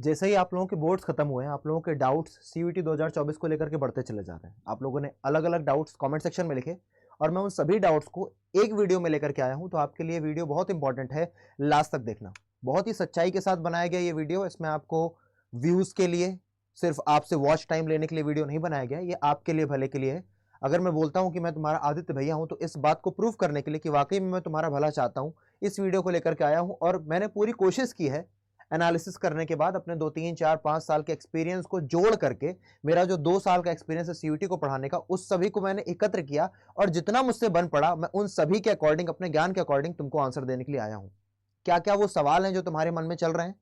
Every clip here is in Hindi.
जैसे ही आप लोगों के बोर्ड्स खत्म हुए हैं, आप लोगों के डाउट्स सीयूईटी 2024 को लेकर के बढ़ते चले जा रहे हैं। आप लोगों ने अलग अलग डाउट्स कमेंट सेक्शन में लिखे और मैं उन सभी डाउट्स को एक वीडियो में लेकर के आया हूं। तो आपके लिए वीडियो बहुत इंपॉर्टेंट है, लास्ट तक देखना। बहुत ही सच्चाई के साथ बनाया गया ये वीडियो। इसमें आपको व्यूज के लिए, सिर्फ आपसे वॉच टाइम लेने के लिए वीडियो नहीं बनाया गया, ये आपके लिए भले के लिए है। अगर मैं बोलता हूं कि मैं तुम्हारा आदित्य भैया हूं, तो इस बात को प्रूव करने के लिए कि वाकई में मैं तुम्हारा भला चाहता हूं, इस वीडियो को लेकर के आया हूं। और मैंने पूरी कोशिश की है एनालिसिस करने के बाद अपने 2, 3, 4, 5 साल के एक्सपीरियंस को जोड़ करके, मेरा जो 2 साल का एक्सपीरियंस है सीयूटी को पढ़ाने का, उस सभी को मैंने एकत्र किया और जितना मुझसे बन पड़ा मैं उन सभी के अकॉर्डिंग, अपने ज्ञान के अकॉर्डिंग तुमको आंसर देने के लिए आया हूं। क्या क्या वो सवाल हैं जो तुम्हारे मन में चल रहे हैं,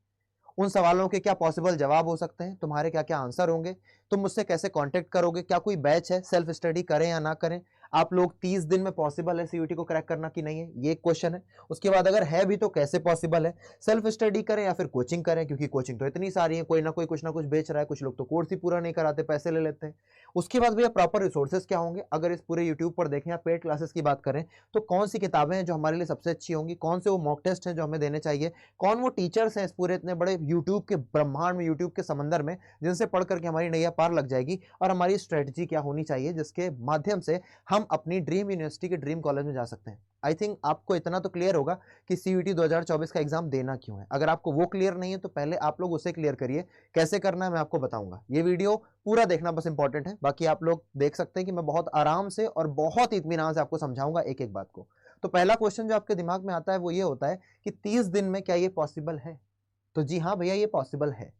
उन सवालों के क्या पॉसिबल जवाब हो सकते हैं, तुम्हारे क्या क्या आंसर होंगे, तुम मुझसे कैसे कांटेक्ट करोगे, क्या कोई बैच है, सेल्फ स्टडी करें या ना करें, आप लोग 30 दिन में पॉसिबल है सीयूटी को क्रैक करना कि नहीं है, ये एक क्वेश्चन है। उसके बाद अगर है भी तो कैसे पॉसिबल है, सेल्फ स्टडी करें या फिर कोचिंग करें, क्योंकि कोचिंग तो इतनी सारी है, कोई ना कोई कुछ ना कुछ बेच रहा है, कुछ लोग तो कोर्स ही पूरा नहीं कराते, पैसे ले लेते हैं। उसके बाद भैया प्रॉपर रिसोर्सेज क्या होंगे, अगर इस पूरे यूट्यूब पर देखें या पेड क्लासेस की बात करें तो कौन सी किताबें हैं जो हमारे लिए सबसे अच्छी होंगी, कौन से वो मॉक टेस्ट हैं जो हमें देने चाहिए, कौन वो टीचर्स हैं इस पूरे इतने बड़े यूट्यूब के ब्रह्मांड में, यूट्यूब के समंदर में, जिनसे पढ़ करके हमारी नैया पार लग जाएगी, और हमारी स्ट्रेटजी क्या होनी चाहिए जिसके माध्यम से हम अपनी ड्रीम यूनिवर्सिटी के ड्रीम कॉलेज में जा सकते हैं। आई थिंक आपको इतना तो क्लियर होगा कि सीयूटी 2024 का एग्जाम देना क्यों है। अगर आपको वो क्लियर नहीं है तो पहले आप लोग उसे क्लियर करिए। कैसे करना है मैं आपको बताऊंगा, ये वीडियो पूरा देखना बस इंपॉर्टेंट है। बाकी आप लोग देख सकते हैं कि मैं बहुत आराम से और बहुत इत्मीनान से आपको समझाऊंगा एक एक बात को। तो पहला क्वेश्चन जो आपके दिमाग में आता है वो ये होता है कि 30 दिन में क्या ये पॉसिबल है। तो जी हाँ भैया, ये पॉसिबल है।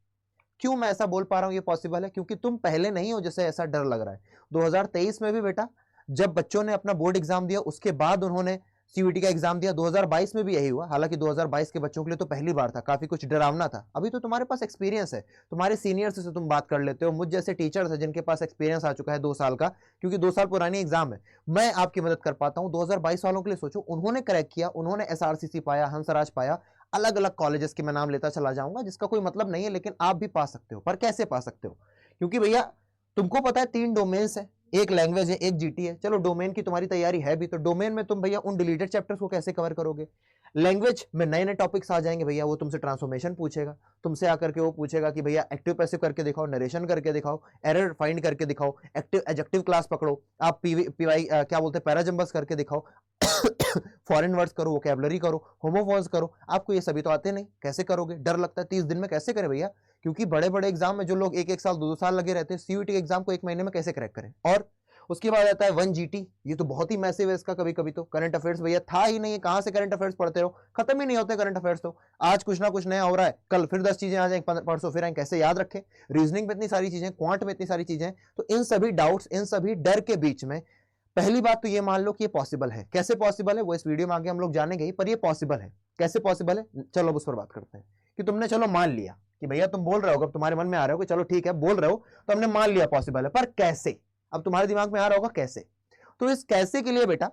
क्यों मैं ऐसा बोल पा रहा हूं ये पॉसिबल है, क्योंकि तुम पहले नहीं हो जैसे ऐसा डर लग रहा है। 2023 में भी बेटा जब बच्चों ने अपना बोर्ड एग्जाम दिया, उसके बाद उन्होंने सीयूटी का एग्जाम दिया, 2022 में भी यही हुआ। हालांकि 2022 के बच्चों के लिए तो पहली बार था, काफी कुछ डरावना था। अभी तो तुम्हारे पास एक्सपीरियंस है, तुम्हारे सीनियर्स से तुम बात कर लेते हो, मुझ जैसे टीचर्स है जिनके पास एक्सपीरियंस आ चुका है 2 साल का, क्योंकि 2 साल पुरानी एग्जाम है, मैं आपकी मदद कर पाता हूं। 2022 वालों के लिए सोचो, उन्होंने क्रैक किया, उन्होंने एसआरसीसी पाया, हंसराज पाया, अलग अलग कॉलेजेस के मैं नाम लेता चला जाऊंगा जिसका कोई मतलब नहीं है, लेकिन आप भी पा सकते हो। पर कैसे पा सकते हो, क्योंकि भैया तुमको पता है 3 डोमेन्स है, एक लैंग्वेज है, एक जीटी है। चलो डोमेन की तुम्हारी तैयारी है भी, तो डोमेन में तुम भैया उन डिलीटेड चैप्टर्स को कैसे कवर करोगे। लैंग्वेज में नए नए टॉपिक्स आ जाएंगे भैया, वो तुमसे ट्रांसफॉर्मेशन पूछेगा, तुमसे आकर के वो पूछेगा कि भैया एक्टिव पैसिव करके दिखाओ, नरेशन करके दिखाओ, एरर फाइंड करके दिखाओ, एक्टिव एडजेक्टिव क्लास पकड़ो, आप पीवाई क्या बोलते हैं पैराजंबस करके दिखाओ, फॉरेन वर्ड्स करो, वोकैबुलरी करो, होमोफोन्स करो। आपको ये सभी तो आते नहीं, कैसे करोगे, डर लगता है। 30 दिन में कैसे करें भैया, क्योंकि बड़े बड़े एग्जाम में जो लोग 1-1 साल 2-2 साल लगे रहते हैं, सीयूटी के एग्जाम को 1 महीने में कैसे क्रैक करें। और उसके बाद आता है 1GT, ये तो बहुत ही मैसिव है इसका। कभी कभी तो करंट अफेयर्स भैया था ही नहीं है, कहां से करंट अफेयर्स पढ़ते रहो, खत्म ही नहीं होते करंट अफेयर्स। तो आज कुछ ना कुछ नया हो रहा है, कल फिर 10 चीजें आ जाएंगी, परसों फिर आएंगे, कैसे याद रखें। रीजनिंग में इतनी सारी चीजें, क्वांट में इतनी सारी चीजें। तो इन सभी डाउट्स, इन सभी डर के बीच में पहली बात तो ये मान लो कि ये पॉसिबल है। कैसे पॉसिबल है वो इस वीडियो में आगे हम लोग जानेंगे ही, पर ये पॉसिबल है। कैसे पॉसिबल है, चलो अब उस पर बात करते हैं। कि तुमने चलो मान लिया कि भैया, तुम बोल रहे हो, अब तुम्हारे मन में आ रहा हो कि चलो ठीक है बोल रहे हो, तो हमने मान लिया पॉसिबल है, पर कैसे। अब तुम्हारे दिमाग में आ रहा होगा कैसे। तो इस कैसे के लिए बेटा,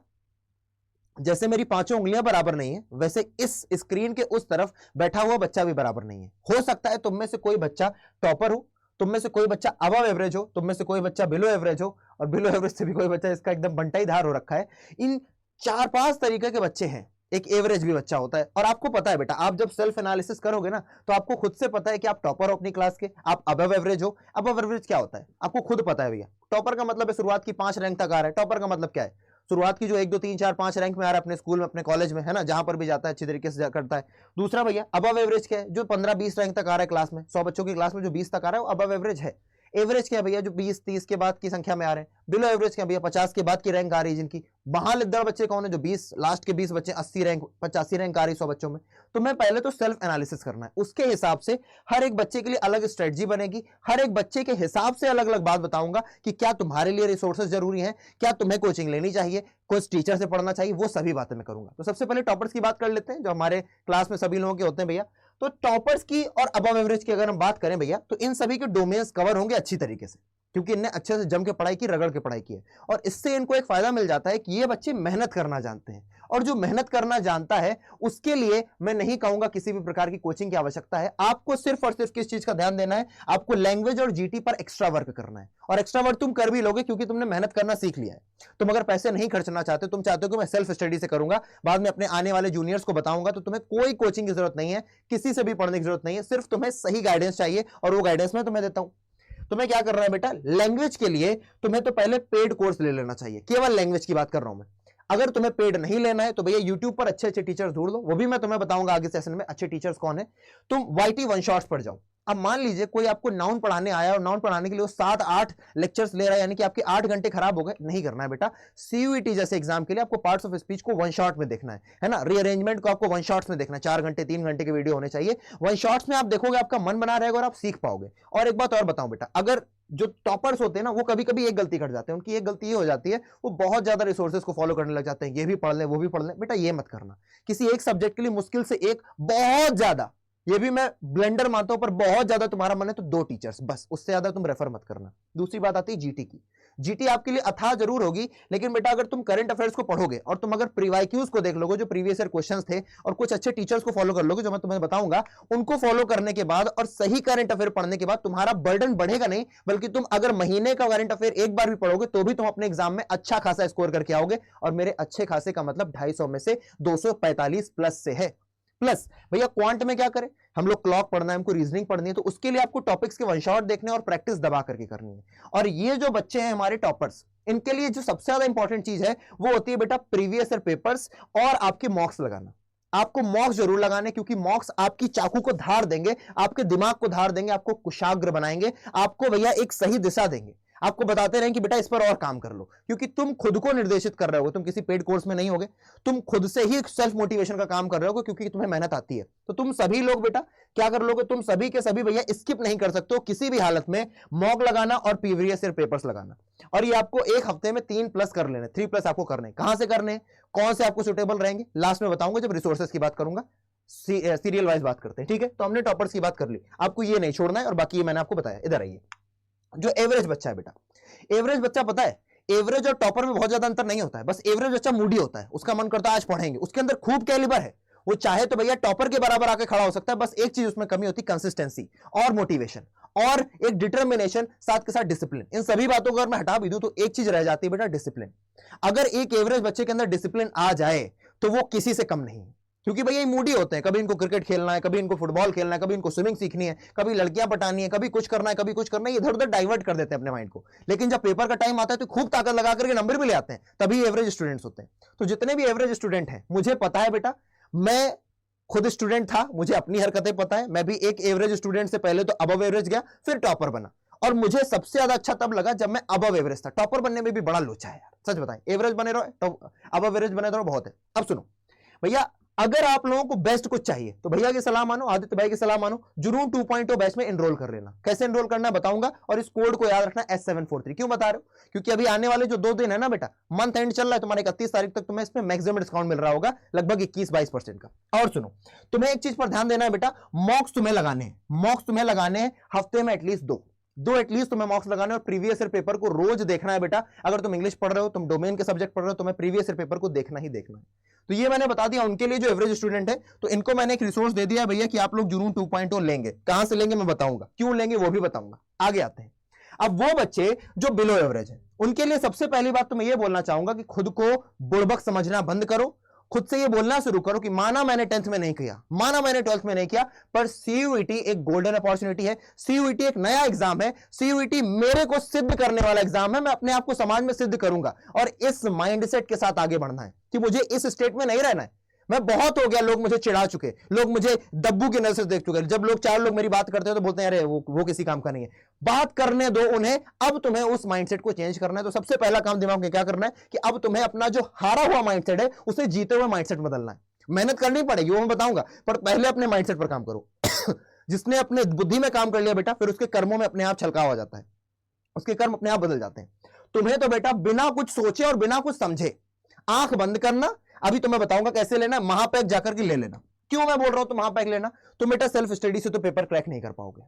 जैसे मेरी 5 उंगलियां बराबर नहीं है, वैसे इस स्क्रीन के उस तरफ बैठा हुआ बच्चा भी बराबर नहीं है। हो सकता है तुम में से कोई बच्चा टॉपर हो, तुम में से कोई बच्चा अबव एवरेज हो, तुम में से कोई बच्चा बिलो एवरेज हो, और बिलो एवरेज से भी कोई बच्चा इसका एकदम बंटाई धार हो रखा है। इन 4-5 तरीके के बच्चे हैं। एक एवरेज भी बच्चा होता है। और आपको पता है बेटा, आप जब सेल्फ एनालिसिस करोगे ना, तो आपको खुद से पता है कि आप टॉपर हो अपनी क्लास के, आप अबव एवरेज हो। अबव एवरेज क्या होता है आपको खुद पता है भैया। टॉपर का मतलब है शुरुआत की 5 रैंक तक आ रहा है। टॉपर का मतलब क्या है, शुरुआत की जो 1, 2, 3, 4, 5 रैंक में आ रहा है अपने स्कूल में, अपने कॉलेज में, है ना, जहां पर भी जाता है अच्छी तरीके से करता है। दूसरा भैया अबव एवरेज क्या है, जो 15-20 रैंक तक आ रहा है क्लास में, 100 बच्चों की क्लास में जो 20 तक आ रहा है वो अबव एवरेज है। एवरेज क्या भैया, जो 20-30 के बाद की संख्या में आ रहे हैं। बिलो एवरेज क्या भैया, 50 के बाद की रैंक आ रही है जिनकी। महालिद्दड़ बच्चे कौन है, जो 20 लास्ट के 20 बच्चे 80 रैंक 85 रैंक आ रही 100 बच्चों में। तो मैं पहले तो सेल्फ एनालिसिस करना है, उसके हिसाब से हर एक बच्चे के लिए अलग स्ट्रेटजी बनेगी, हर एक बच्चे के हिसाब से अलग अलग बात बताऊंगा कि क्या तुम्हारे लिए रिसोर्सेज जरूरी हैं, क्या तुम्हें कोचिंग लेनी चाहिए, कुछ टीचर से पढ़ना चाहिए, वो सभी बातें मैं करूंगा। तो सबसे पहले टॉपर्स की बात कर लेते हैं, जो हमारे क्लास में सभी लोगों के होते हैं भैया। तो टॉपर्स की और अबव एवरेज की अगर हम बात करें भैया, तो इन सभी के डोमेन्स कवर होंगे अच्छी तरीके से। क्योंकि इनने अच्छे से जम के पढ़ाई की, रगड़ के पढ़ाई की है। और इससे इनको एक फायदा मिल जाता है कि ये बच्चे मेहनत करना जानते हैं, और जो मेहनत करना जानता है उसके लिए मैं नहीं कहूंगा किसी भी प्रकार की कोचिंग की आवश्यकता है। आपको सिर्फ और सिर्फ किस चीज का ध्यान देना है, आपको लैंग्वेज और जीटी पर एक्स्ट्रा वर्क करना है, और एक्स्ट्रा वर्क तुम कर भी लोगे क्योंकि तुमने मेहनत करना सीख लिया है। तुम अगर पैसे नहीं खर्चना चाहते, तुम चाहते हो कि मैं सेल्फ स्टडी से करूंगा, बाद में अपने आने वाले जूनियर्स को बताऊंगा, तो तुम्हें कोई कोचिंग की जरूरत नहीं है, किसी से भी पढ़ने की जरूरत नहीं है, सिर्फ तुम्हें सही गाइडेंस चाहिए, और वो गाइडेंस मैं तुम्हें देता हूं। तुम्हें क्या करना है बेटा, लैंग्वेज के लिए तुम्हें तो पहले पेड कोर्स ले लेना चाहिए, केवल लैंग्वेज की बात कर रहा हूं मैं। अगर तुम्हें पेड नहीं लेना है तो भैया YouTube पर अच्छे अच्छे टीचर्स ढूंढ लो, वो भी मैं तुम्हें बताऊंगा आगे सेशन में अच्छे टीचर्स कौन है। तुम YT वन शॉट्स पर जाओ। अब मान लीजिए कोई आपको नाउन पढ़ाने आया और नाउन पढ़ाने के लिए वो 7-8 लेक्चर्स ले रहा है, यानी कि आपके 8 घंटे खराब हो गए। नहीं करना है बेटा, CUET जैसे एग्जाम के लिए आपको पार्ट्स ऑफ स्पीच को वन शॉट में देखना है ना, रीअरेंजमेंट को आपको वन शॉट्स में देखना है। 4 घंटे 3 घंटे के वीडियो होने चाहिए, वन शॉट्स में आप देखोगे, आपका मन बना रहेगा और आप सीख पाओगे। और एक बात और बताऊं बेटा, अगर जो टॉपर्स होते हैं ना, वो कभी कभी एक गलती कर जाते हैं, उनकी एक गलती ये हो जाती है, वो बहुत ज्यादा रिसोर्सेज को फॉलो करने लग जाते हैं, ये भी पढ़ लें वो भी पढ़ लें। बेटा ये मत करना, किसी एक सब्जेक्ट के लिए मुश्किल से एक, बहुत ज्यादा, ये भी मैं ब्लेंडर मानता हूं, पर बहुत ज्यादा तुम्हारा मन है तो 2 टीचर्स बस, उससे ज्यादा तुम रेफर मत करना। दूसरी बात आती है जीटी की। जीटी आपके लिए अथाह जरूर होगी, लेकिन बेटा अगर तुम करंट अफेयर्स को पढ़ोगे और तुम अगर प्रीवाइक्यूज को देख लोगे, जो प्रीवियस ईयर क्वेश्चंस थे, और कुछ अच्छे टीचर्स को फॉलो कर लोगे, जो मैं तुम्हें बताऊंगा, उनको फॉलो करने के बाद और सही करंट अफेयर पढ़ने के बाद तुम्हारा बर्डन बढ़ेगा नहीं, बल्कि तुम अगर महीने का करंट अफेयर एक बार भी पढ़ोगे तो भी तुम अपने एग्जाम में अच्छा खासा स्कोर करके आओगे। और मेरे अच्छे खासे का मतलब 250 में से 245 प्लस से है। प्लस भैया क्वांट में क्या करें, हम लोग क्लॉक पढ़ना है, हमको रीजनिंग पढ़नी है, तो उसके लिए आपको टॉपिक्स के वन शॉट देखने और प्रैक्टिस दबा करके करनी है। और ये जो बच्चे हैं हमारे टॉपर्स, इनके लिए जो सबसे ज्यादा इंपॉर्टेंट चीज है वो होती है बेटा प्रीवियस ईयर पेपर्स और आपके मॉक्स लगाना। आपको मॉक्स जरूर लगाने, क्योंकि मॉक्स आपकी चाकू को धार देंगे, आपके दिमाग को धार देंगे, आपको कुशाग्र बनाएंगे, आपको भैया एक सही दिशा देंगे, आपको बताते रहें कि बेटा इस पर और काम कर लो, क्योंकि तुम खुद को निर्देशित कर रहे हो, तुम किसी पेड कोर्स में नहीं होगे, तुम खुद से ही सेल्फ मोटिवेशन का काम कर रहे हो, क्योंकि तुम्हें मेहनत आती है। तो तुम सभी लोग बेटा क्या कर लोगे, तुम सभी के सभी भैया स्किप नहीं कर सकते हो किसी भी हालत में मॉक लगाना और प्रीवियस ईयर पेपर्स लगाना। और ये आपको एक हफ्ते में 3+ कर लेने, 3+ आपको करने। कहां से करने, कौन से आपको सुटेबल रहेंगे, लास्ट में बताऊंगा जब रिसोर्सेज की बात करूंगा। सीरियल वाइज बात करते हैं, ठीक है। तो हमने टॉपर्स की बात कर ली, आपको ये नहीं छोड़ना है, और बाकी ये मैंने आपको बताया। इधर आइए, जो एवरेज बच्चा है बेटा, एवरेज बच्चा पता है, एवरेज और टॉपर में बहुत ज्यादा अंतर नहीं होता है, बस एवरेज बच्चा मूडी होता है, उसका मन करता है आज पढ़ेंगे, उसके अंदर खूब कैलिबर है, वो चाहे तो भैया टॉपर के बराबर आके खड़ा हो सकता है। बस एक चीज उसमें कमी होती है, कंसिस्टेंसी और मोटिवेशन और एक डिटर्मिनेशन, साथ के साथ डिसिप्लिन। इन सभी बातों को अगर मैं हटा भी दूं तो एक चीज रह जाती है बेटा, डिसिप्लिन। अगर एक एवरेज बच्चे के अंदर डिसिप्लिन आ जाए तो वो किसी से कम नहीं है, क्योंकि भैया ये मूडी होते हैं, कभी इनको क्रिकेट खेलना है, कभी इनको फुटबॉल खेलना है, कभी इनको स्विमिंग सीखनी है, कभी लड़कियां पटानी है, कभी कुछ करना है, कभी कुछ करना है, इधर उधर डाइवर्ट कर देते हैं अपने माइंड को। लेकिन जब पेपर का टाइम आता है तो खूब ताकत लगा करके नंबर भी ले आते हैं, तभी एवरेज स्टूडेंट्स होते हैं। तो जितने भी एवरेज स्टूडेंट हैं, मुझे पता है बेटा, मैं खुद स्टूडेंट था, मुझे अपनी हरकतें पता है, मैं भी एक एवरेज स्टूडेंट से पहले तो अबव एवरेज गया, फिर टॉपर बना, और मुझे सबसे ज्यादा अच्छा तब लगा जब मैं अबव एवरेज था। टॉपर बनने में भी बड़ा लोचा है यार, सच बताएं, एवरेज बने रहो तो अबव एवरेज बने रहो बहुत है। अब सुनो भैया, अगर आप लोगों को बेस्ट कुछ चाहिए तो भैया की सलाह मानो, आदित्य भाई की सलाह मानो, जुनून 2.0 बैच में एनरोल कर लेना। कैसे एनरोल करना है बताऊंगा, और इस कोड को याद रखना S743। क्यों बता रहे हो, क्योंकि अभी आने वाले जो 2 दिन है ना बेटा, मंथ एंड चल रहा है तुम्हारे, 31 तारीख तक तुम्हें इसमें मैक्सिमम डिस्काउंट मिल रहा होगा, लगभग 21-22% का। और सुनो, तुम्हें एक चीज पर ध्यान देना है बेटा, मॉक्स तुम्हें लगाने हैं, मॉक्स तुम्हें लगाने हैं हफ्ते में एटलीस्ट 2 एटलीस्ट तुम्हें मॉक्स लगाने, और प्रीवियस ईयर पेपर को रोज देखना है बेटा। अगर तुम इंग्लिश पढ़ रहे हो, तुम डोमेन के सब्जेक्ट पढ़ रहे हो, तुम्हें प्रीवियस ईयर पेपर को देखना ही देखना है। तो ये मैंने बता दिया उनके लिए जो एवरेज स्टूडेंट है, तो इनको मैंने एक रिसोर्स दे दिया भैया कि आप लोग जुनून 2.0 लेंगे। कहां से लेंगे मैं बताऊंगा, क्यों लेंगे वो भी बताऊंगा। आगे आते हैं, अब वो बच्चे जो बिलो एवरेज है, उनके लिए सबसे पहली बात तो मैं ये बोलना चाहूंगा कि खुद को बुड़बक समझना बंद करो। खुद से ये बोलना शुरू करो कि माना मैंने 10th में नहीं किया, माना मैंने 12th में नहीं किया, पर सीयूईटी एक गोल्डन अपॉर्चुनिटी है, सीयूईटी एक नया एग्जाम है, सीयूईटी मेरे को सिद्ध करने वाला एग्जाम है, मैं अपने आप को समाज में सिद्ध करूंगा। और इस माइंडसेट के साथ आगे बढ़ना है कि मुझे इस स्टेट में नहीं रहना है। मैं बहुत हो गया, लोग मुझे चिढ़ा चुके, लोग मुझे दब्बू की नजर से देख चुके। जब लोग 4 लोग मेरी बात करते हैं तो बोलते हैं अरे वो किसी काम का नहीं है। बात करने दो उन्हें, अब तुम्हें उस माइंडसेट को चेंज करना है। तो सबसे पहला काम दिमाग में क्या करना है कि अब तुम्हें अपना जो हारा हुआ माइंडसेट है उसे जीते हुए माइंडसेट बदलना है। मेहनत करनी पड़ेगी, वो मैं बताऊंगा, पर पहले अपने माइंडसेट पर काम करो। जिसने अपने बुद्धि में काम कर लिया बेटा, फिर उसके कर्मों में अपने आप छलकाव आ जाता है, उसके कर्म अपने आप बदल जाते हैं। तुम्हें तो बेटा बिना कुछ सोचे और बिना कुछ समझे आंख बंद करना। अभी तो मैं बताऊंगा कैसे लेना, महापैक जाकर के ले लेना। क्यों मैं बोल रहा हूं तो महापैक लेना, तुम बेटा सेल्फ स्टडी से तो पेपर क्रैक नहीं कर पाओगे।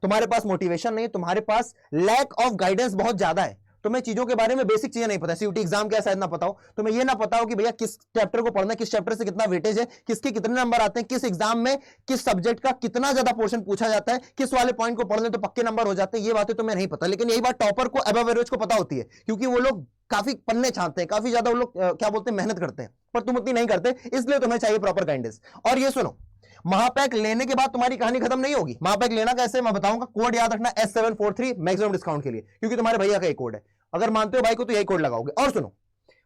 तुम्हारे पास मोटिवेशन नहीं है, तुम्हारे पास लैक ऑफ गाइडेंस बहुत ज्यादा है, तुम्हें चीजों के बारे में बेसिक चीजें नहीं पता, सीयूटी एग्जाम क्या शायद ना पता हो, तुम्हें यह ना पता हो कि भैया किस चैप्टर को पढ़ना है, किस चैप्टर से कितना वेटेज है, किसके कितने नंबर आते हैं, किस एग्जाम में किस सब्जेक्ट का कितना ज्यादा पोर्शन पूछा जाता है, किस वाले पॉइंट को पढ़ ले तो पक्के नंबर हो जाते हैं, ये बातें तुम्हें नहीं पता। लेकिन यही बात टॉपर को, अबव एवरेज को पता होती है, क्योंकि वो लोग काफी पढ़ने चाहते हैं, काफी ज्यादा वो लोग क्या बोलते हैं, मेहनत करते हैं, पर तुम उतनी नहीं करते, इसलिए तुम्हें चाहिए प्रॉपर गाइडेंस। और ये सुनो, महापैक लेने के बाद तुम्हारी कहानी खत्म नहीं होगी। महापैक लेना कैसे मैं बताऊंगा, कोड याद रखना S743 मैक्सिमम डिस्काउंट के लिए, क्योंकि तुम्हारे भैया का एक कोड है, अगर मानते हो भाई को तो यही कोड लगाओगे। और सुनो,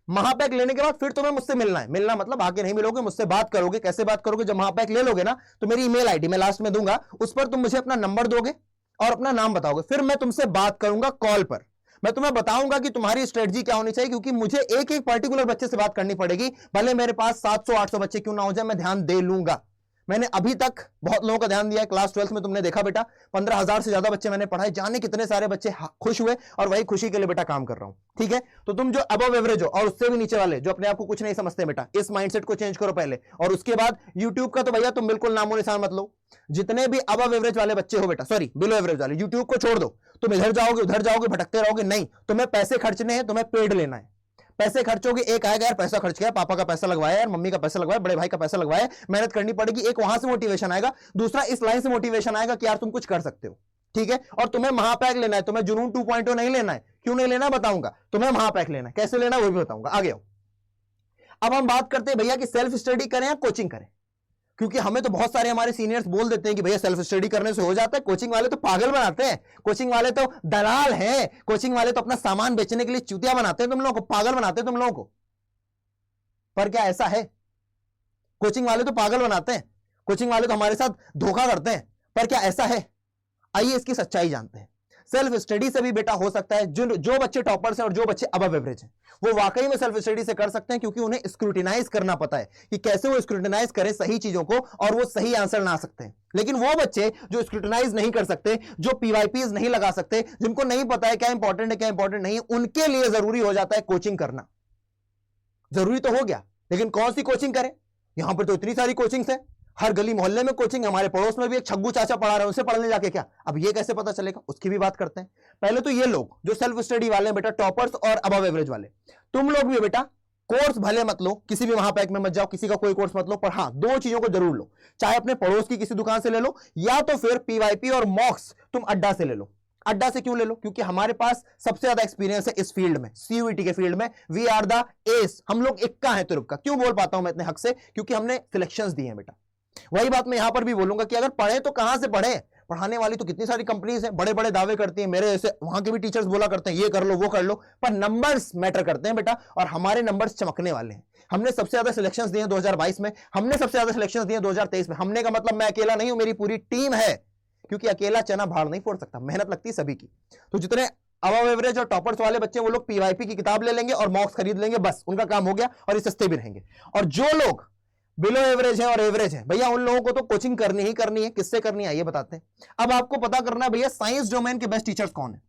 महापैक लेने के बाद फिर तुम्हें मुझसे मिलना है, मिलना मतलब आगे नहीं मिलोगे, मुझसे बात करोगे। कैसे बात करोगे, जब महापैक ले लोगे ना तो मेरी ईमेल आईडी मैं लास्ट में दूंगा, उस पर तुम मुझे अपना नंबर दोगे और अपना नाम बताओगे, फिर मैं तुमसे बात करूंगा कॉल पर, मैं तुम्हें बताऊंगा कि तुम्हारी स्ट्रेटजी क्या होनी चाहिए, क्योंकि मुझे एक एक पर्टिकुलर बच्चे से बात करनी पड़ेगी, भले मेरे पास 700-800 बच्चे क्यों ना हो जाए, मैं ध्यान दे लूंगा। मैंने अभी तक बहुत लोगों का ध्यान दिया है, क्लास 12th में तुमने देखा बेटा 15,000 से ज्यादा बच्चे मैंने पढ़ाए, जाने कितने सारे बच्चे खुश हुए, और वही खुशी के लिए बेटा काम कर रहा हूं। ठीक है, तो तुम जो अबव एवरेज हो और उससे भी नीचे वाले जो अपने आप को कुछ नहीं समझते बेटा, इस माइंडसेट को चेंज करो पहले, और उसके बाद यूट्यूब का तो भैया तुम बिल्कुल नामो निशान मत लो। जितने भी अबव एवरेज वाले बच्चे हो बेटा, सॉरी बिलो एवरेज वाले, यूट्यूब को छोड़ दो, तुम इधर जाओगे उधर जाओगे भटकते रहोगे, नहीं, तुम्हें पैसे खर्चने हैं, तुम्हें पेड लेना है। पैसे खर्चोगे, एक आएगा यार पैसा खर्च किया, पापा का पैसा लगवाया यार, मम्मी का पैसा लगवाया, बड़े भाई का पैसा लगवाया, मेहनत करनी पड़ेगी, एक वहां से मोटिवेशन आएगा, दूसरा इस लाइन से मोटिवेशन आएगा कि यार तुम कुछ कर सकते हो। ठीक है, और तुम्हें महापैक लेना है, तुम्हें जुनून 2.0 नहीं लेना है। क्यों नहीं लेना बताऊंगा, तुम्हें महापैक लेना है, कैसे लेना वो भी बताऊंगा, आगे आओ। अब हम बात करते हैं भैया कि सेल्फ स्टडी करें या कोचिंग करें, क्योंकि हमें तो बहुत सारे हमारे सीनियर्स बोल देते हैं कि भैया सेल्फ स्टडी करने से हो जाता है, कोचिंग वाले तो पागल बनाते हैं, कोचिंग वाले तो दलाल हैं, कोचिंग वाले तो अपना सामान बेचने के लिए चूतिया बनाते हैं तुम लोगों को, पागल बनाते हैं तुम लोगों को। पर क्या ऐसा है? कोचिंग वाले तो पागल बनाते हैं, कोचिंग वाले तो हमारे साथ धोखा करते हैं, पर क्या ऐसा है? आइए इसकी सच्चाई जानते हैं। सेल्फ स्टडी से भी बेटा हो सकता है, जो बच्चे टॉपर्स हैं और जो बच्चे अबव एवरेज हैं वो वाकई में सेल्फ स्टडी से कर सकते हैं, क्योंकि उन्हें स्क्रूटिनाइज करना पता है कि कैसे वो स्क्रूटिनाइज करें सही चीजों को और वो सही आंसर ना सकते हैं। लेकिन वो बच्चे जो स्क्रूटिनाइज नहीं कर सकते, जो पीवाईपीज नहीं लगा सकते, जिनको नहीं पता है क्या इंपॉर्टेंट है क्या इंपॉर्टेंट नहीं है, उनके लिए जरूरी हो जाता है कोचिंग करना। जरूरी तो हो गया, लेकिन कौन सी कोचिंग करें? यहां पर तो इतनी सारी कोचिंग्स है, हर गली मोहल्ले में कोचिंग, हमारे पड़ोस में भी एक छग्गू चाचा पढ़ा रहे हैं, उसे पढ़ने जाके क्या, अब ये कैसे पता चलेगा, उसकी भी बात करते हैं। पहले तो ये लोग जो सेल्फ स्टडी वाले हैं बेटा, टॉपर्स और अबव एवरेज वाले, तुम लोग भी बेटा कोर्स भले मत लो, किसी भी महापैक में मत जाओ, किसी का कोई कोर्स मत लो, पर हाँ दो चीजों को जरूर लो, चाहे अपने पड़ोस की किसी दुकान से ले लो, या तो फिर पीवाईपी और मॉक्स तुम अड्डा से ले लो। अड्डा से क्यों ले लो? क्योंकि हमारे पास सबसे ज्यादा एक्सपीरियंस है इस फील्ड में, सीयूईटी के फील्ड में, वी आर द एस, हम लोग इक्का है तुरुक्का। क्यों बोल पाता हूं मैं इतने हक से? क्योंकि हमने सिलेक्शंस दिए हैं बेटा। वही बात मैं यहां पर भी बोलूंगा कि अगर पढ़े तो कहां से पढ़े, पढ़ाने वाली तो कितनी सारी कंपनीज हैं, बड़े बड़े दावे करती हैं, मेरे ऐसे वहां के भी टीचर्स बोला करते हैं ये कर लो वो कर लो, पर नंबर्स मैटर करते हैं बेटा, और हमारे नंबर्स चमकने वाले हैं। हमने सबसे ज्यादा सिलेक्शंस दिए 2022 में, हमने सबसे ज्यादा सिलेक्शंस दिए 2023 में। हमने का मतलब मैं अकेला नहीं हूं, मेरी पूरी टीम है, क्योंकि अकेला चना भाड़ नहीं फोड़ सकता, मेहनत लगती है सभी की। तो जितने अबव एवरेज और टॉपर्स वाले बच्चे वो लोग पीवाईपी की किताब ले लेंगे और मॉक्स खरीद लेंगे, बस उनका काम हो गया, और ये सस्ते भी रहेंगे। और जो लोग बिलो एवरेज है और एवरेज है भैया, उन लोगों को तो कोचिंग करनी ही करनी है। किससे करनी है ये बताते हैं। अब आपको पता करना है भैया साइंस डोमेन के बेस्ट टीचर्स कौन है।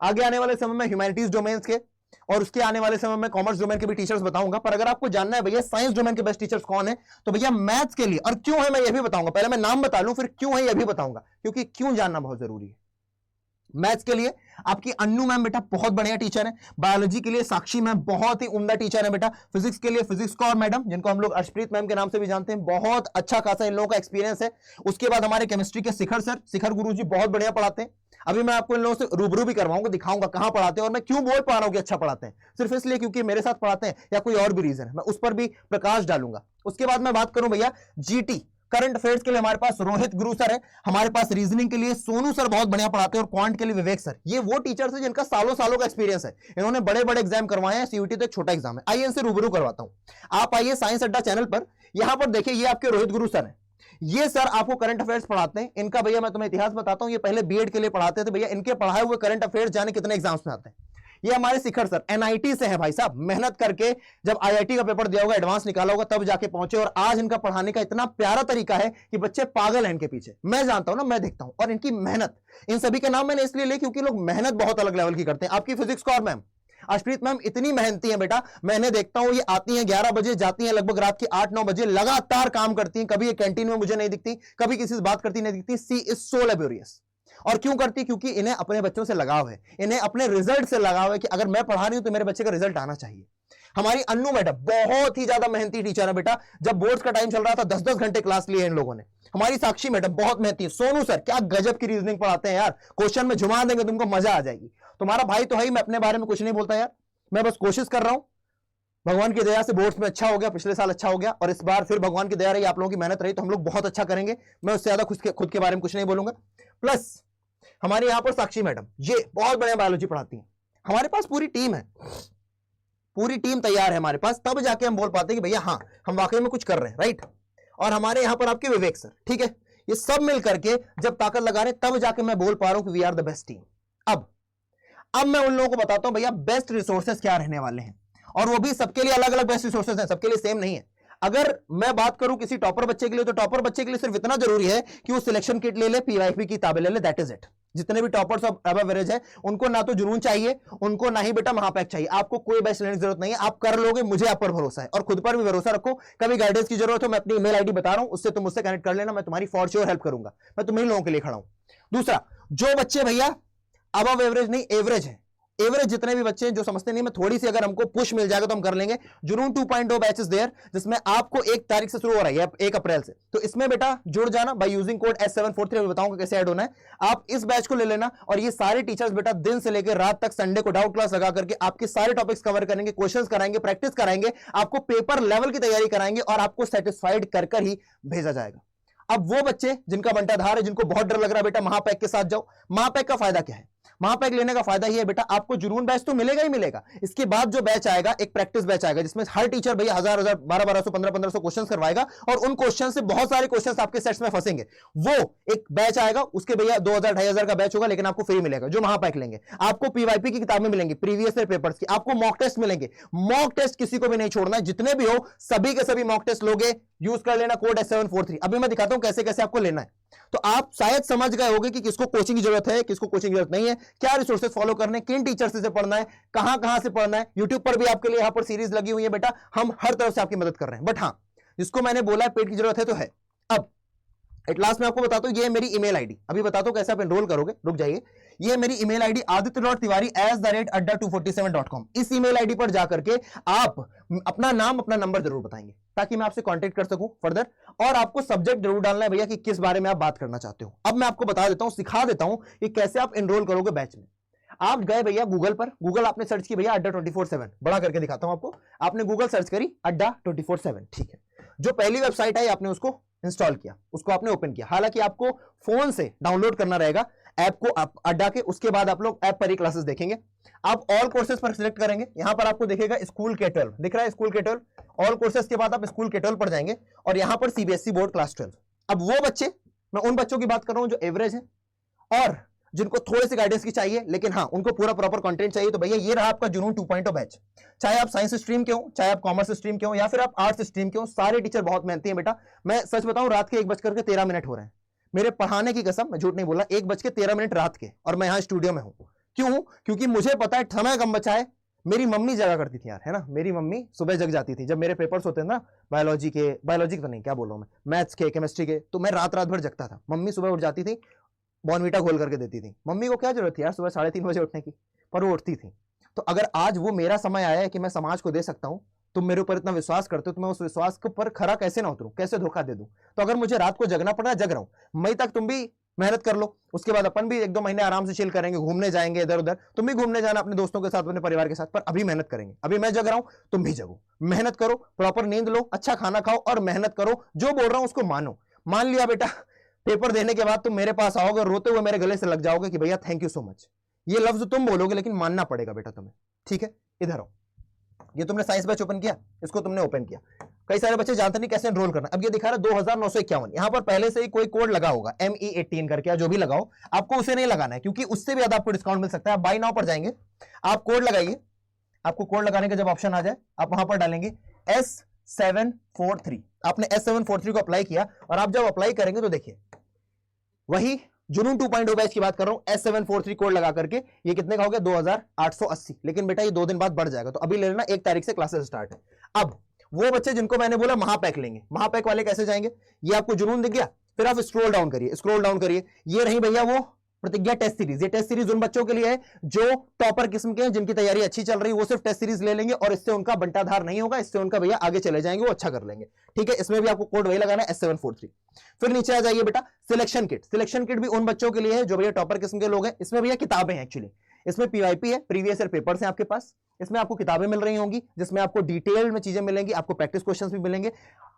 आगे आने वाले समय में ह्यूमैनिटीज डोमेन के और उसके आने वाले समय में कॉमर्स डोमेन के भी टीचर्स बताऊंगा, पर अगर आपको जानना है भैया साइंस डोमेन के बेस्ट टीचर्स कौन है, तो भैया मैथ्स के लिए, और क्यों है मैं ये भी बताऊंगा। पहले मैं नाम बता लूं, फिर क्यों है ये भी बताऊंगा, क्योंकि क्यों जानना बहुत जरूरी है। मैथ्स के लिए आपकी अन्नू मैम बेटा बहुत बढ़िया टीचर है, बायोलॉजी के लिए साक्षी मैम बहुत ही उम्दा टीचर है बेटा, फिजिक्स के लिए फिजिक्स कौर मैडम जिनको हम लोग अर्शप्रीत मैम के नाम से भी जानते हैं, बहुत अच्छा खासा इन लोगों का एक्सपीरियंस है। उसके बाद हमारे केमिस्ट्री के शिखर सर, शिखर गुरु जी बहुत बढ़िया पढ़ाते हैं। अभी मैं आपको इन लोगों से रूबरू भी करवाऊंगा, दिखाऊंगा कहां पढ़ाते हैं और मैं क्यों बोल पा रहा हूं कि अच्छा पढ़ाते हैं, सिर्फ इसलिए क्योंकि मेरे साथ पढ़ाते हैं या कोई और भी रीजन है, मैं उस पर भी प्रकाश डालूंगा। उसके बाद मैं बात करूं भैया जीटी करंट अफेयर्स के लिए हमारे पास रोहित गुरु सर है, हमारे पास रीजनिंग के लिए सोनू सर बहुत बढ़िया पढ़ाते हैं, और क्वांट के लिए विवेक सर। ये वो टीचर्स हैं जिनका सालों सालों का एक्सपीरियंस है, इन्होंने बड़े बड़े एग्जाम करवाए हैं, सीयूटी तो एक छोटा एग्जाम है। आइए इनसे रूबरू करवाता हूं। आप आइए साइंस अड्डा चैनल पर, यहां पर देखिए ये आपके रोहित गुरु सर है। ये सर आपको करंट अफेयर्स पढ़ाते हैं। इनका भैया मैं तुम्हें इतिहास बताता हूं, ये पहले बीएड के लिए पढ़ाते थे भैया, इनके पढ़ाए हुए करंट अफेयर्स जाने कितने एग्जाम्स में आते हैं। ये हमारे शिखर सर एनआईटी से है भाई साहब, मेहनत करके जब आईआईटी का पेपर दिया होगा, एडवांस निकाला होगा, तब जाके पहुंचे, और आज इनका पढ़ाने का इतना प्यारा तरीका है कि बच्चे पागल हैं इनके पीछे। मैं जानता हूं ना, मैं देखता हूं, और इनकी मेहनत, इन सभी के नाम मैंने इसलिए लिए क्योंकि लोग मेहनत बहुत अलग लेवल की करते हैं। आपकी physics Kaur ma'am, Arshpreet ma'am इतनी मेहनती है बेटा, मैंने देखता हूं ये आती हैं 11 बजे, जाती हैं लगभग रात के 8-9 बजे, लगातार काम करती हैं, कभी ये कैंटीन में मुझे नहीं दिखती, कभी किसी से बात करती नहीं दिखती। सी इज सो लेबोरियस। और क्यों करती है? क्योंकि इन्हें अपने बच्चों से लगाव है, इन्हें अपने रिजल्ट से लगाव है कि अगर मैं पढ़ा रही हूं तो मेरे बच्चे का रिजल्ट आना चाहिए। हमारी अन्नू मैडम बहुत ही ज्यादा मेहनती टीचर है बेटा, जब बोर्ड्स का टाइम चल रहा था 10-10 घंटे क्लास लिए इन लोगों ने। हमारी साक्षी मैडम बहुत मेहनती है। सोनू सर क्या गजब की रीजनिंग पढ़ाते हैं यार, क्वेश्चन में झुमा देंगे तुमको, मजा आ जाएगी। तुम्हारा भाई तो है ही, मैं अपने बारे में कुछ नहीं बोलता यार, मैं बस कोशिश कर रहा हूं। भगवान की दया से बोर्ड्स में अच्छा हो गया, पिछले साल अच्छा हो गया, और इस बार फिर भगवान की दया रही, आप लोगों की मेहनत रही तो हम लोग बहुत अच्छा करेंगे। मैं उससे ज्यादा खुद के बारे में कुछ नहीं बोलूंगा। प्लस हमारे यहां पर साक्षी मैडम ये बहुत बढ़िया बायोलॉजी पढ़ाती हैं। हमारे पास पूरी टीम है, पूरी टीम तैयार है हमारे पास, तब जाके हम बोल पाते हैं कि भैया हाँ हम वाकई में कुछ कर रहे हैं, राइट। और हमारे यहां पर आपके विवेक सर, ठीक है, ये सब मिल करके जब ताकत लगा रहे तब जाके मैं बोल पा रहा हूं कि we are the best team. अब मैं उन लोगों को बताता हूं भैया बेस्ट रिसोर्सेज क्या रहने वाले हैं, और वो भी सबके लिए अलग अलग बेस्ट रिसोर्सेज हैं, सबके लिए सेम नहीं है। अगर मैं बात करूं किसी टॉपर बच्चे के लिए, तो टॉपर बच्चे के लिए सिर्फ इतना जरूरी है कि वो सिलेक्शन किट ले ले, पीवाईपी की किताबें ले ले, दैट इज इट। जितने भी टॉपर्स ऑफ अब एवरेज है उनको ना तो जुनून चाहिए, उनको ना ही बेटा महापैक चाहिए, आपको कोई बेस्ट लेने की जरूरत नहीं है, आप कर लोगे, मुझे आप पर भरोसा है, और खुद पर भी भरोसा रखो। कभी गाइडेंस की जरूरत हो, मैं अपनी ईमेल आईडी बता रहा हूं, उससे तुम मुझसे कनेक्ट कर लेना, मैं तुम्हारी फॉर श्योर हेल्प करूंगा, मैं तुम्हें लोगों के लिए खड़ा हूं। दूसरा, जो बच्चे भैया अब एवरेज नहीं एवरेज है, एवरेज जितने भी बच्चे हैं जो समझते नहीं मैं थोड़ी सी अगर हमको पुश मिल जाएगा तो हम कर लेंगे, जुनून 2.0 बैचेस देयर, जिसमें आपको 1 तारीख से शुरू हो रहा है, 1 अप्रैल से, तो इसमें बेटा जुड़ जाना बाय यूजिंग कोड S743। अभी बताऊंगा कैसे ऐड होना है। आप इस बैच को ले लेना, और ये सारे टीचर्स बेटा दिन से लेकर रात तक संडे को डाउट क्लास लगा करके आपके सारे टॉपिक्स कवर करेंगे, क्वेश्चंस कराएंगे, प्रैक्टिस कराएंगे, आपको पेपर लेवल की तैयारी कराएंगे, और आपको सेटिस्फाइड कर ही भेजा जाएगा। अब वो बच्चे जिनका बंटाधार है, जिनको बहुत डर लग रहा है बेटा महापैक के साथ जाओ, महापैक का फायदा क्या है? महापैक लेने का फायदा ही है बेटा, आपको जुनून बैच तो मिलेगा ही मिलेगा, इसके बाद जो बैच आएगा एक प्रैक्टिस बैच आएगा, जिसमें हर टीचर भैया 1000 1200 1500 क्वेश्चंस करवाएगा, और उन क्वेश्चन से बहुत सारे क्वेश्चंस आपके सेट्स में फंसेंगे। वो एक बैच आएगा, उसके भैया 2000 2500 का बैच होगा, लेकिन आपको फ्री मिलेगा। जो महापैक लेंगे आपको पीवाईपी की किताबें मिलेंगी, प्रीवियस ईयर पेपर्स की, आपको मॉक टेस्ट मिलेंगे। मॉक टेस्ट किसी को भी नहीं छोड़ना है, जितने भी हो सभी के सभी मॉक टेस्ट लोगे, यूज कर लेना कोड S743। अभी मैं दिखाता हूं कैसे कैसे आपको लेना है, तो आप शायद समझ गए होंगे कि किसको कोचिंग की जरूरत है, किसको कोचिंग की जरूरत नहीं है, क्या रिसोर्सेज फॉलो करने, किन टीचर से पढ़ना है, कहां से पढ़ना है। यूट्यूब पर भी आपके लिए यहां पर सीरीज लगी हुई है बेटा, हम हर तरफ से आपकी मदद कर रहे हैं। बट हाँ, जिसको मैंने बोला है पेट की जरूरत है तो है। अब एट लास्ट मैं आपको बताता हूं, ये मेरी ईमेल आईडी, अभी बताता हूं कैसे आप एनरोल करोगे, रुक जाइए। ये मेरी ईमेल आईडी aditya.tiwari@adda247.com। इस ईमेल आईडी पर जाकर के आप अपना नाम अपना नंबर जरूर बताएंगे, ताकि मैं आपसे कांटेक्ट कर सकूं फर्दर, और आपको सब्जेक्ट जरूर डालना है भैया कि किस बारे में आप बात करना चाहते हो। अब मैं आपको बता देता हूं, सिखा देता हूं कि कैसे आप एनरोल करोगे बैच में। आप गए भैया गूगल पर, गूगल आपने सर्च की भैया अड्डा 24/7, बड़ा करके दिखाता हूं आपको, आपने गूगल सर्च करी अड्डा 24/7, ठीक है। जो पहली वेबसाइट आई आपने उसको इंस्टॉल किया, उसको आपने ओपन किया, हालांकि आपको फोन से डाउनलोड करना रहेगा ऐप को अड्डा के, उसके बाद आप लोग ऐप पर ही क्लासेस देखेंगे। आप ऑल कोर्सेज पर सिलेक्ट करेंगे, यहां पर आपको दिखेगा स्कूल K12, दिख रहा है स्कूल K12, ऑल कोर्सेज के बाद आप स्कूल K12 पर जाएंगे, और यहां पर CBSE बोर्ड क्लास 12। अब वो बच्चे, मैं उन बच्चों की बात कर रहा हूं जो एवरेज है और जिनको थोड़ी सी गाइडेंस की चाहिए, लेकिन हाँ उनको पूरा प्रॉपर कंटेंट चाहिए, तो भैया ये रहा आपका जुनून 2.0 बैच। चाहे आप साइंस स्ट्रीम के हो, चाहे आप कॉमर्स स्ट्रीम के हो, या फिर आप आर्ट्स स्ट्रीम के हो, सारे टीचर बहुत मेहनती हैं बेटा। मैं सच बताऊं, रात के 1:13 हो रहे हैं मेरे पढ़ाने की कसम, मैं झूठ नहीं बोला, 1:13 रात के, और मैं यहाँ स्टूडियो में हूँ। क्यों? क्योंकि मुझे पता है समय कम बचा है। मेरी मम्मी जगा करती थी यार, है ना, मेरी मम्मी सुबह जग जाती थी जब मेरे पेपर्स होते हैं ना, बायोलॉजी तो नहीं, क्या बोल रहा हूं मैं, मैथ्स के, केमिस्ट्री के, तो मैं रात भर जगता था। मम्मी सुबह उठ जाती थी, बॉर्नवीटा घोल करके देती थी। मम्मी को क्या जरूरत थी यार सुबह 3:30 बजे उठने की, पर वो उठती थी। तो अगर आज वो मेरा समय आया है कि मैं समाज को दे सकता हूं, तुम मेरे ऊपर इतना विश्वास करते हो, तो मैं उस विश्वास के ऊपर खरा कैसे ना उतरूं, कैसे धोखा दे दूं। तो अगर मुझे रात को जगना पड़ा, जग रहा हूं। मई तक तुम भी मेहनत कर लो, उसके बाद अपन भी 1-2 महीने आराम से चिल करेंगे, घूमने जाएंगे इधर उधर, तुम भी घूमने जाना अपने दोस्तों के साथ, अपने परिवार के साथ, पर अभी मेहनत करेंगे। अभी मैं जग रहा हूं, तुम भी जगो, मेहनत करो, प्रॉपर नींद लो, अच्छा खाना खाओ, और मेहनत करो। जो बोल रहा हूं उसको मानो। मान लिया बेटा, पेपर देने के बाद तुम मेरे पास आओगे, रोते हुए मेरे गले से लग जाओगे कि भैया थैंक यू सो मच। ये लफ्ज तुम बोलोगे, लेकिन मानना पड़ेगा बेटा तुम्हें, ठीक है। इधर आओ, ये तुमने साइंस बैच ओपन किया, इसको तुमने ओपन किया। कई सारे बच्चे जानते नहीं कैसे एनरोल करना। अब ये दिखा रहा है 2951, यहां पर पहले से ही कोई कोड लगा होगा, ME18 करके, या जो भी लगाओ, आपको उसे नहीं लगाना है, क्योंकि उससे भी ज्यादा आपको डिस्काउंट मिल सकता है। आप बाय नाउ पर जाएंगे, आप कोड लगाइए, आपको कोड लगाने का जब ऑप्शन आ जाए, आप वहां पर डालेंगे S743। आपने S743 को अप्लाई किया, और आप जब अप्लाई करेंगे तो देखिए वही जुनून 2.0 बैच की बात कर रहा हूं, S743 कोड लगा करके, ये कितने का हो गया 2880। लेकिन बेटा ये 2 दिन बाद बढ़ जाएगा, तो अभी ले लेना, 1 तारीख से क्लासेस स्टार्ट है। अब वो बच्चे जिनको मैंने बोला महापैक लेंगे, महापैक वाले कैसे जाएंगे? ये आपको जुनून दिख गया, फिर आप स्क्रॉल डाउन करिए, ये रही भैया वो प्रतिज्ञा टेस्ट सीरीज, ये टेस्ट सीरीज उन बच्चों के लिए है जो टॉपर किस्म के हैं, जिनकी तैयारी अच्छी चल रही है, वो सिर्फ टेस्ट सीरीज ले लेंगे और इससे उनका बंटाधार नहीं होगा, इससे उनका भैया आगे चले जाएंगे, वो अच्छा कर लेंगे। ठीक है, इसमें भी आपको कोड वही लगाना है S743। फिर नीचे आ जाइए बेटा, सिलेक्शन किट। सिलेक्शन किट भी उन बच्चों के लिए है जो भैया टॉपर किस्म के लोग हैं। इसमें भैया किताबें हैं, एक्चुअली इसमें PYP है, प्रीवियस ईयर पेपर्स हैं आपके पास। इसमें आपको किताबें मिल रही होंगी जिसमें आपको डिटेल में चीजें मिलेंगी, आपको प्रैक्टिस क्वेश्चंस भी मिलेंगे।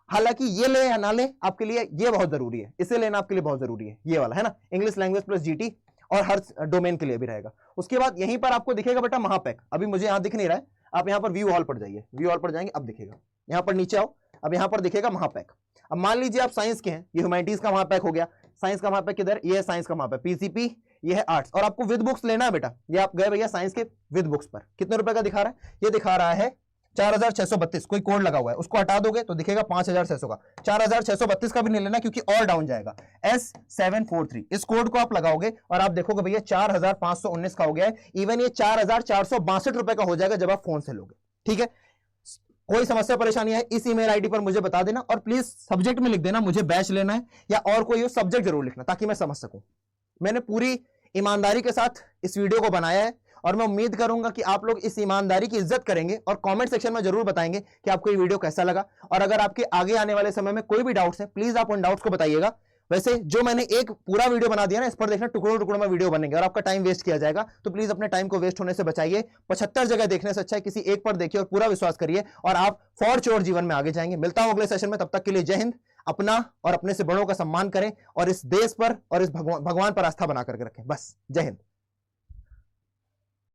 हालांकि ये ले या ना ले, आपके लिए ये बहुत जरूरी है, इसे लेना आपके लिए बहुत जरूरी है, ये वाला है ना, इंग्लिश लैंग्वेज प्लस GT, और हर डोमेन के लिए भी रहेगा। उसके बाद यहीं पर आपको दिखेगा बेटा महापैक, अभी मुझे यहां दिख नहीं रहा है, आप यहां पर व्यू हॉल पर जाइए, व्यू हॉल पर जाएंगे अब दिखेगा, यहां पर नीचे आओ, अब यहां पर दिखेगा महापैक। अब मान लीजिए आप साइंस के हैं, ये ह्यूमैनिटीज का महापैक हो गया, साइंस का महापैक किधर, ये है साइंस का महापैक, PCP, ये है आर्ट्स, और आपको विद बुक्स लेना है बेटा, ये आप गए भैया साइंस के विद बुक्स पर, कितने रुपए का दिखा रहा है, ये दिखा रहा है 4632, कोई कोड लगा हुआ है, उसको हटा दोगे तो दिखेगा 5600 का, 4632 का भी नहीं लेना क्योंकि और डाउन जाएगा, S743, इस कोड को आप लगाओगे और आप देखोगे भैया 4519 का हो गया है, इवन ये 4462 रुपए का हो जाएगा जब आप फोन से लोगे। ठीक है, कोई समस्या परेशानी है इस ईमेल आईडी पर मुझे बता देना, और प्लीज सब्जेक्ट में लिख देना मुझे बैच लेना है, या और कोई हो सब्जेक्ट जरूर लिखना ताकि मैं समझ सकूं। मैंने पूरी ईमानदारी के साथ इस वीडियो को बनाया है और मैं उम्मीद करूंगा कि आप लोग इस ईमानदारी की इज्जत करेंगे और कमेंट सेक्शन में जरूर बताएंगे कि आपको ये वीडियो कैसा लगा, और अगर आपके आगे आने वाले समय में कोई भी डाउट्स है प्लीज आप उन डाउट्स को बताइएगा। वैसे जो मैंने एक पूरा वीडियो बना दिया ना, इस पर देखना टुकड़ों टुकड़ों में वीडियो बनेंगे और आपका टाइम वेस्ट किया जाएगा, तो प्लीज अपने टाइम को वेस्ट होने से बचाइए। 75 जगह देखने से अच्छा है किसी एक पर देखिए और पूरा विश्वास करिए और आप फॉर श्योर जीवन में आगे जाएंगे। मिलता हूं अगले सेशन में, तब तक के लिए जय हिंद। अपना और अपने से बड़ों का सम्मान करें और इस देश पर और इस भगवान पर आस्था बना करके रखें। बस, जय हिंद।